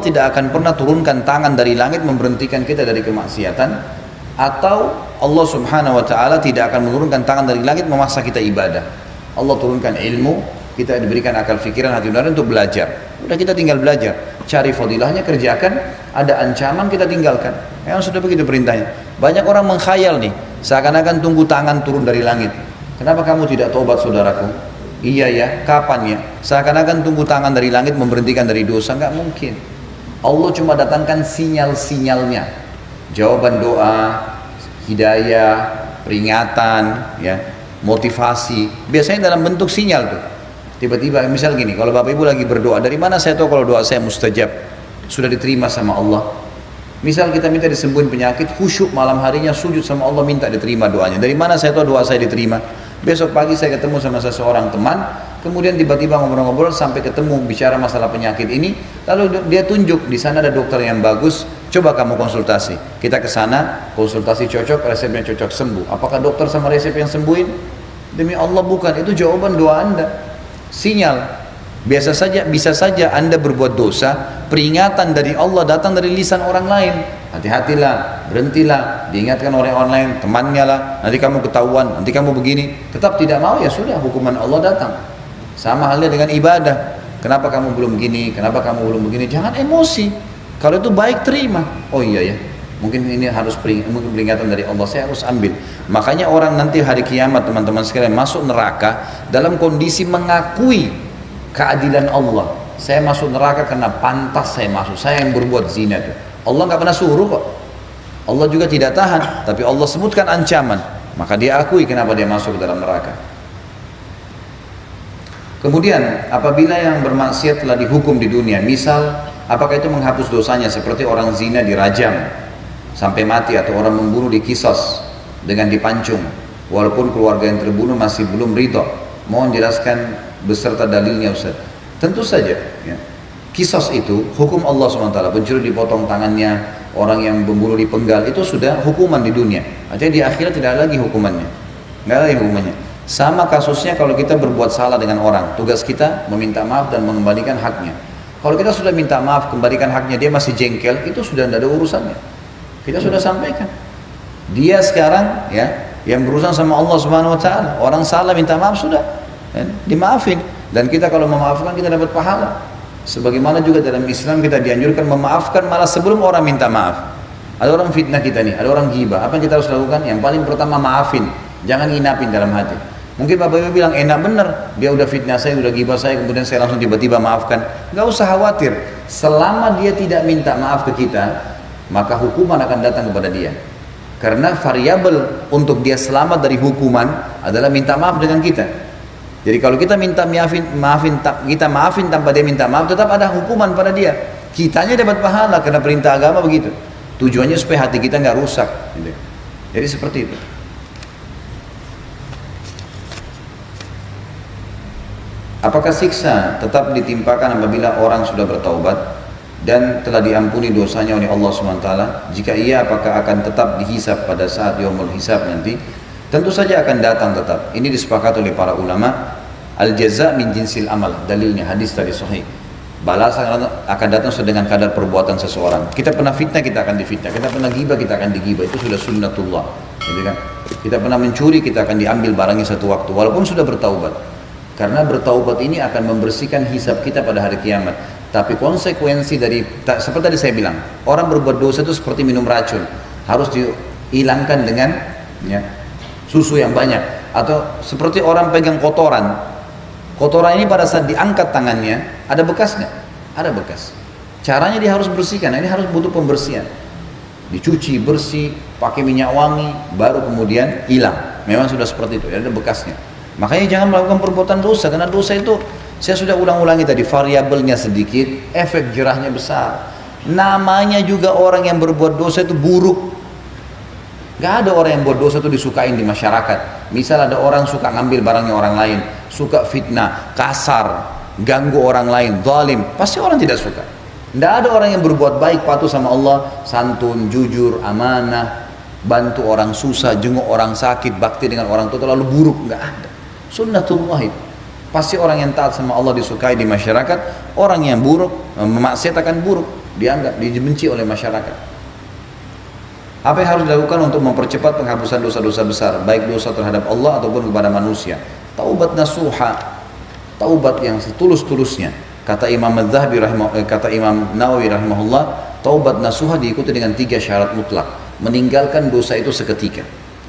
tidak akan pernah turunkan tangan dari langit memberhentikan kita dari kemaksiatan, atau Allah Subhanahu wa taala tidak akan menurunkan tangan dari langit memaksa kita ibadah. Allah turunkan ilmu, kita diberikan akal fikiran, hati nurani untuk belajar. Udah kita tinggal belajar, cari fadilahnya, kerjakan. Ada ancaman kita tinggalkan. Yang sudah begitu perintahnya. Banyak orang mengkhayal nih, seakan-akan tunggu tangan turun dari langit. Kenapa kamu tidak tobat saudaraku? Iya ya, kapan ya? Seakan-akan tunggu tangan dari langit memberhentikan dari dosa, nggak mungkin. Allah cuma datangkan sinyal-sinyalnya, jawaban doa, hidayah, peringatan, ya, motivasi. Biasanya dalam bentuk sinyal tuh. Tiba-tiba misal gini, kalau Bapak Ibu lagi berdoa, dari mana saya tahu kalau doa saya mustajab, sudah diterima sama Allah? Misal kita minta disembuhin penyakit, khusyuk malam harinya sujud sama Allah minta diterima doanya. Dari mana saya tahu doa saya diterima? Besok pagi saya ketemu sama seseorang teman, kemudian tiba-tiba ngobrol-ngobrol sampai ketemu bicara masalah penyakit ini, lalu dia tunjuk di sana ada dokter yang bagus, coba kamu konsultasi. Kita ke sana, konsultasi cocok, resepnya cocok, sembuh. Apakah dokter sama resep yang sembuhin? Demi Allah bukan, itu jawaban doa Anda. Sinyal. Bisa saja Anda berbuat dosa, peringatan dari Allah datang dari lisan orang lain. Hati-hatilah, berhentilah, diingatkan oleh orang lain, temannya lah, nanti kamu ketahuan, nanti kamu begini. Tetap tidak mau, ya sudah, hukuman Allah datang. Sama halnya dengan ibadah. Kenapa kamu belum begini, kenapa kamu belum begini? Jangan emosi. Kalau itu baik, terima. Oh iya ya, mungkin ini harus peringatan dari Allah, saya harus ambil. Makanya orang nanti hari kiamat, teman-teman sekalian, masuk neraka dalam kondisi mengakui keadilan Allah. Saya masuk neraka karena pantas saya masuk, saya yang berbuat zina itu. Allah nggak pernah suruh kok. Allah juga tidak tahan, tapi Allah sebutkan ancaman, maka dia akui kenapa dia masuk ke dalam neraka. Kemudian apabila yang bermaksiat telah dihukum di dunia, misal apakah itu menghapus dosanya, seperti orang zina dirajam sampai mati, atau orang membunuh dikisos dengan dipancung, walaupun keluarga yang terbunuh masih belum ridho? Mohon jelaskan beserta dalilnya Ustaz. Tentu saja ya. Kisos itu hukum Allah SWT, pencuri dipotong tangannya, orang yang membunuh dipenggal, itu sudah hukuman di dunia. Artinya di akhirat tidak ada lagi hukumannya, nggak ada lagi hukumannya. Sama kasusnya kalau kita berbuat salah dengan orang, tugas kita meminta maaf dan mengembalikan haknya. Kalau kita sudah minta maaf, kembalikan haknya, dia masih jengkel, itu sudah tidak ada urusannya. Kita sudah sampaikan. Dia sekarang ya yang berurusan sama Allah Subhanahu Wa Taala. Orang salah minta maaf sudah, ya, dimaafin. Dan kita kalau memaafkan kita dapat pahala. Sebagaimana juga dalam Islam kita dianjurkan memaafkan malah sebelum orang minta maaf. Ada orang fitnah kita nih, ada orang ghibah. Apa yang kita harus lakukan? Yang paling pertama maafin, jangan nginapin dalam hati. Mungkin Bapak Ibu bilang enak bener, dia udah fitnah saya, udah ghibah saya, kemudian saya langsung tiba-tiba maafkan. Gak usah khawatir, selama dia tidak minta maaf ke kita, maka hukuman akan datang kepada dia. Karena variabel untuk dia selamat dari hukuman adalah minta maaf dengan kita. Jadi kalau kita minta kita maafin tanpa dia minta maaf, tetap ada hukuman pada dia. Kitanya dapat pahala karena perintah agama begitu. Tujuannya supaya hati kita nggak rusak. Gitu. Jadi seperti itu. Apakah siksa tetap ditimpakan apabila orang sudah bertaubat dan telah diampuni dosanya oleh Allah SWT? Jika iya, apakah akan tetap dihisab pada saat yaumul hisab nanti? Tentu saja akan datang tetap. Ini disepakati oleh para ulama. Al-jaza min jinsil amal, dalilnya hadis tadi sahih. Balasan akan datang sesuai dengan kadar perbuatan seseorang. Kita pernah fitnah, kita akan difitnah. Kita pernah ghibah, kita akan digibah. Itu sudah sunnatullah, gitu kan? Kita pernah mencuri, kita akan diambil barangnya satu waktu, walaupun sudah bertaubat. Karena bertaubat ini akan membersihkan hisab kita pada hari kiamat. Tapi konsekuensi dari, seperti tadi saya bilang, orang berbuat dosa itu seperti minum racun, harus dihilangkan dengan ya, susu yang banyak. Atau seperti orang pegang kotoran, kotoran ini pada saat diangkat tangannya, ada bekasnya, ada bekas. Caranya dia harus bersihkan, ini harus butuh pembersihan. Dicuci, bersih, pakai minyak wangi, baru kemudian hilang. Memang sudah seperti itu, ada bekasnya. Makanya jangan melakukan perbuatan dosa, karena dosa itu, saya sudah ulang-ulangi tadi, variabelnya sedikit, efek jerahnya besar. Namanya juga orang yang berbuat dosa itu buruk. Gak ada orang yang buat dosa itu disukain di masyarakat. Misal ada orang suka ngambil barangnya orang lain, suka fitnah, kasar, ganggu orang lain, zalim, pasti orang tidak suka. Tidak ada orang yang berbuat baik, patuh sama Allah, santun, jujur, amanah, bantu orang susah, jenguk orang sakit, bakti dengan orang tua, lalu buruk, nggak ada. Sunnatullah itu. Pasti orang yang taat sama Allah disukai di masyarakat, orang yang buruk, memaksiat akan buruk, dianggap, dibenci oleh masyarakat. Apa yang harus dilakukan untuk mempercepat penghapusan dosa-dosa besar, baik dosa terhadap Allah ataupun kepada manusia? Taubat nasuha, taubat yang setulus-tulusnya. Kata Imam Az-Zahabi kata Imam Nawawi rahimahullah, taubat nasuha diikuti dengan 3 syarat mutlak. Meninggalkan dosa itu seketika.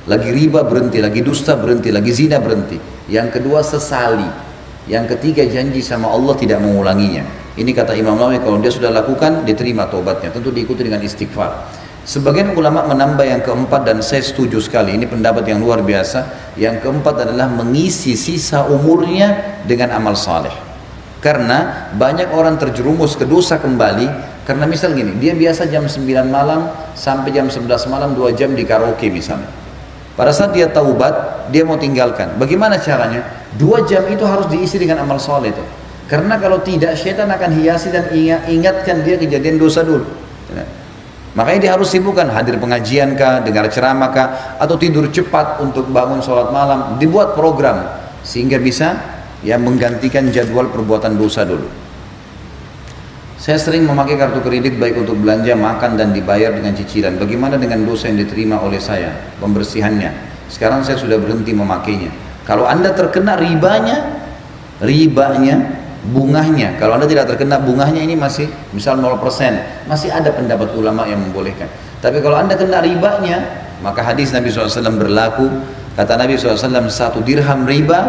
Lagi riba berhenti, lagi dusta berhenti, lagi zina berhenti. Yang kedua sesali. Yang ketiga janji sama Allah tidak mengulanginya. Ini kata Imam Nawawi, kalau dia sudah lakukan, diterima taubatnya. Tentu diikuti dengan istighfar. Sebagian ulama menambah yang keempat, dan saya setuju sekali, ini pendapat yang luar biasa. Yang keempat adalah mengisi sisa umurnya dengan amal saleh. Karena banyak orang terjerumus ke dosa kembali, karena misal gini, dia biasa jam 9 malam sampai jam 11 malam 2 jam di karaoke misalnya. Pada saat dia taubat, dia mau tinggalkan. Bagaimana caranya? 2 jam itu harus diisi dengan amal soleh itu. Karena kalau tidak, syaitan akan hiasi dan ingatkan dia kejadian dosa dulu. Makanya dia harus sibukkan, hadir pengajian kah, dengar ceramah kah, atau tidur cepat untuk bangun sholat malam. Dibuat program sehingga bisa ya menggantikan jadwal perbuatan dosa dulu. Saya sering memakai kartu kredit baik untuk belanja, makan, dan dibayar dengan cicilan. Bagaimana dengan dosa yang diterima oleh saya, pembersihannya? Sekarang saya sudah berhenti memakainya. Kalau Anda terkena ribanya, bungahnya. Kalau Anda tidak terkena bungahnya, ini masih misal 0%, masih ada pendapat ulama yang membolehkan. Tapi kalau Anda kena ribanya, maka hadis Nabi SAW berlaku. Kata Nabi SAW, 1 dirham riba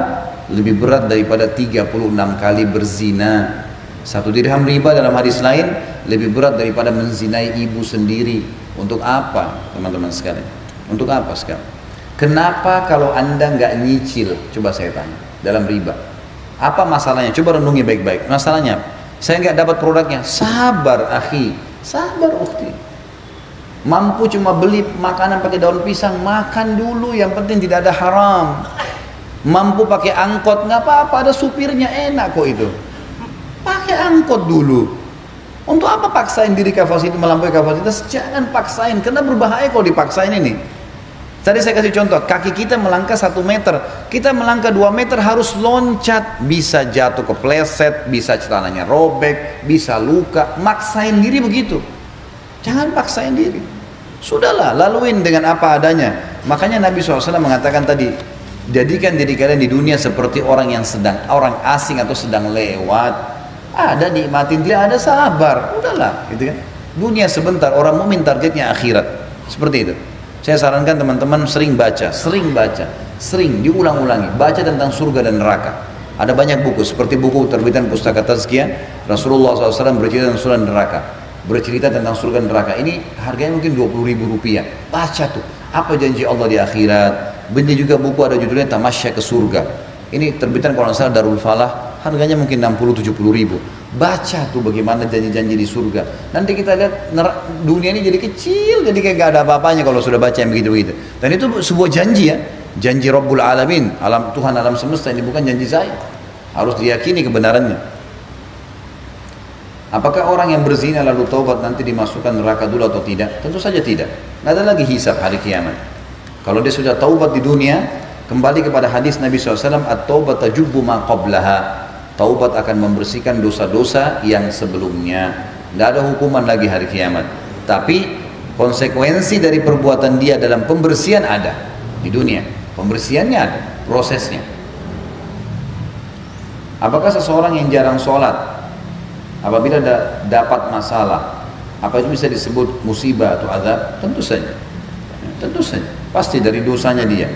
lebih berat daripada 36 kali berzina. 1 dirham riba dalam hadis lain lebih berat daripada menzinai ibu sendiri. Untuk apa teman-teman sekalian? Untuk apa sekarang? Kenapa kalau Anda nggak nyicil? Coba saya tanya, dalam riba apa masalahnya? Coba renungi baik-baik. Masalahnya saya nggak dapat produknya. Sabar akhi, sabar ukhti. Mampu cuma beli makanan pakai daun pisang, makan dulu, yang penting tidak ada haram. Mampu pakai angkot, nggak apa-apa, ada supirnya, enak kok itu. Pakai angkot dulu. Untuk apa paksain diri kapasitas melampaui kapasitas? Jangan paksain, karena berbahaya kalau dipaksain ini. Tadi saya kasih contoh, kaki kita melangkah 1 meter, kita melangkah 2 meter harus loncat, bisa jatuh kepleset, bisa celananya robek, bisa luka. Maksain diri begitu. Jangan paksain diri. Sudahlah, laluin dengan apa adanya. Makanya Nabi SAW mengatakan tadi, jadikan diri kalian di dunia seperti orang yang sedang, orang asing atau sedang lewat. Ada nikmatin dia, ada sabar, udahlah, gitu kan. Dunia sebentar, orang mukmin targetnya akhirat. Seperti itu. Saya sarankan teman-teman sering baca, sering diulang-ulangi, baca tentang surga dan neraka. Ada banyak buku, seperti buku terbitan Pustaka Tazkiyah, Rasulullah SAW bercerita tentang surga dan neraka. Bercerita tentang surga dan neraka. Ini harganya mungkin 20.000 rupiah. Baca tuh, apa janji Allah di akhirat. Benda juga buku ada judulnya Tamasya ke Surga. Ini terbitan kalau nggak salah Darul Falah, harganya mungkin 60-70 ribu. Baca tuh bagaimana janji-janji di surga. Nanti kita lihat dunia ini jadi kecil, jadi kayak gak ada apa-apanya kalau sudah baca yang begitu-begitu. Dan itu sebuah janji ya, janji Rabbul Alamin, alam Tuhan alam semesta, ini bukan janji saya. harus diyakini kebenarannya. Apakah orang yang berzina lalu taubat nanti dimasukkan neraka dulu atau tidak? Tentu saja tidak. Nggak ada lagi hisab hari kiamat. Kalau dia sudah taubat di dunia, kembali kepada hadis Nabi SAW, at-taubat tajubbu ma qablaha. Taubat akan membersihkan dosa-dosa yang sebelumnya. Nggak ada hukuman lagi hari kiamat. Tapi konsekuensi dari perbuatan dia dalam pembersihan ada di dunia. Pembersihannya ada, prosesnya. Apakah seseorang yang jarang sholat, apabila dapat masalah, apa itu bisa disebut musibah atau azab? Tentu saja. Tentu saja. Pasti dari dosanya dia.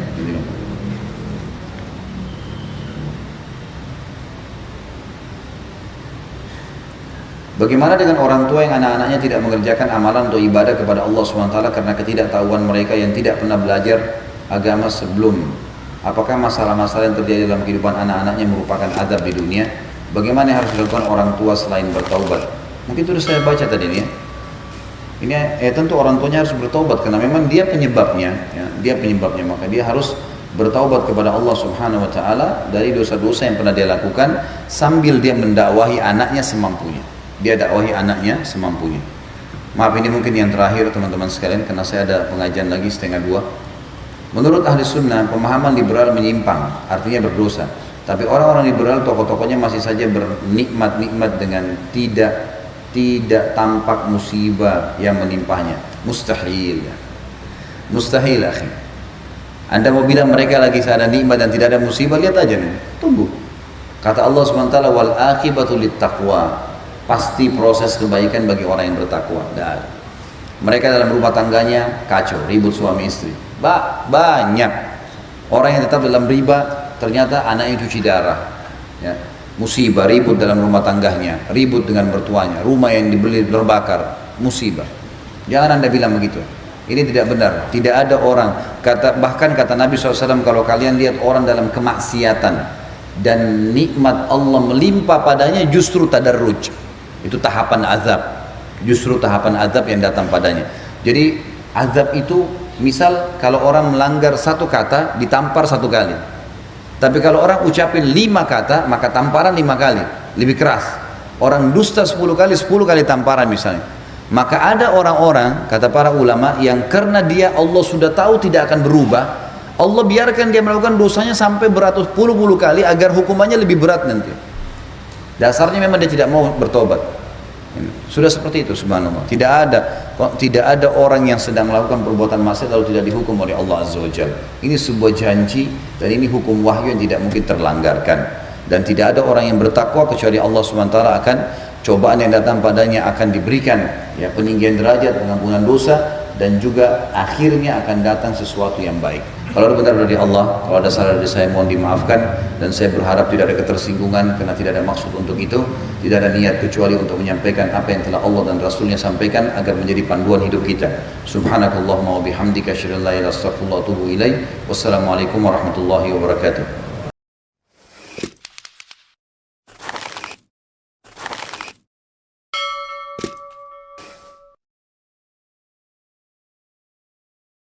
Bagaimana dengan orang tua yang anak-anaknya tidak mengerjakan amalan atau ibadah kepada Allah SWT karena ketidaktahuan mereka yang tidak pernah belajar agama sebelum? Apakah masalah-masalah yang terjadi dalam kehidupan anak-anaknya merupakan azab di dunia? Bagaimana yang harus dilakukan orang tua selain bertaubat? Mungkin itu sudah saya baca tadi nih ya. Ini tentu orang tuanya harus bertaubat karena memang dia penyebabnya, ya, dia penyebabnya, maka dia harus bertaubat kepada Allah Subhanahu wa taala dari dosa-dosa yang pernah dia lakukan sambil dia mendakwahi anaknya semampunya. Dia dakwahi anaknya semampunya. Maaf, ini mungkin yang terakhir teman-teman sekalian karena saya ada pengajian lagi 1:30. Menurut ahli sunnah, pemahaman liberal menyimpang, artinya berdosa. Tapi orang-orang liberal, tokoh-tokohnya masih saja bernikmat-nikmat dengan tidak tampak musibah yang menimpahnya. Mustahil. Mustahil, akhi. Anda mau bilang mereka lagi ada nikmat dan tidak ada musibah, lihat aja nih. Tunggu. Kata Allah SWT, wal akibatu littaqwa. Pasti proses kebaikan bagi orang yang bertakwa. Mereka dalam rumah tangganya kacau, ribut suami istri. Banyak orang yang tetap dalam riba, ternyata anaknya cuci darah, ya. Musibah, ribut dalam rumah tangganya, ribut dengan mertuanya, rumah yang dibeli terbakar, musibah. Jangan Anda bilang begitu. Ini tidak benar. Tidak ada orang, bahkan kata Nabi SAW, kalau kalian lihat orang dalam kemaksiatan dan nikmat Allah melimpah padanya, justru tadarruj. Itu tahapan azab. Justru tahapan azab yang datang padanya. Jadi azab itu, misal kalau orang melanggar satu kata, ditampar 1 kali. Tapi kalau orang ucapin 5 kata, maka tamparan 5 kali, lebih keras. Orang dusta 10 kali, 10 kali tamparan misalnya. Maka ada orang-orang, kata para ulama, yang karena dia Allah sudah tahu tidak akan berubah, Allah biarkan dia melakukan dosanya sampai beratus puluh kali agar hukumannya lebih berat nanti. Dasarnya memang dia tidak mau bertobat. Sudah seperti itu, subhanallah. Tidak ada orang yang sedang melakukan perbuatan maksiat lalu tidak dihukum oleh Allah Azza wa Jalla. Ini sebuah janji dan ini hukum wahyu yang tidak mungkin terlanggarkan. Dan tidak ada orang yang bertakwa kecuali Allah SWT akan cobaan yang datang padanya akan diberikan, ya, peninggian derajat, pengampunan dosa, dan juga akhirnya akan datang sesuatu yang baik. Kalau benar dari Allah, kalau ada salah dari saya mohon dimaafkan, dan saya berharap tidak ada ketersinggungan karena tidak ada maksud untuk itu, tidak ada niat kecuali untuk menyampaikan apa yang telah Allah dan Rasulnya sampaikan agar menjadi panduan hidup kita. Subhanakallahumma wa bihamdika asyhadu an la ilaha illa anta astaghfiruka wa atubu ilaik. Wassalamualaikum warahmatullahi wabarakatuh.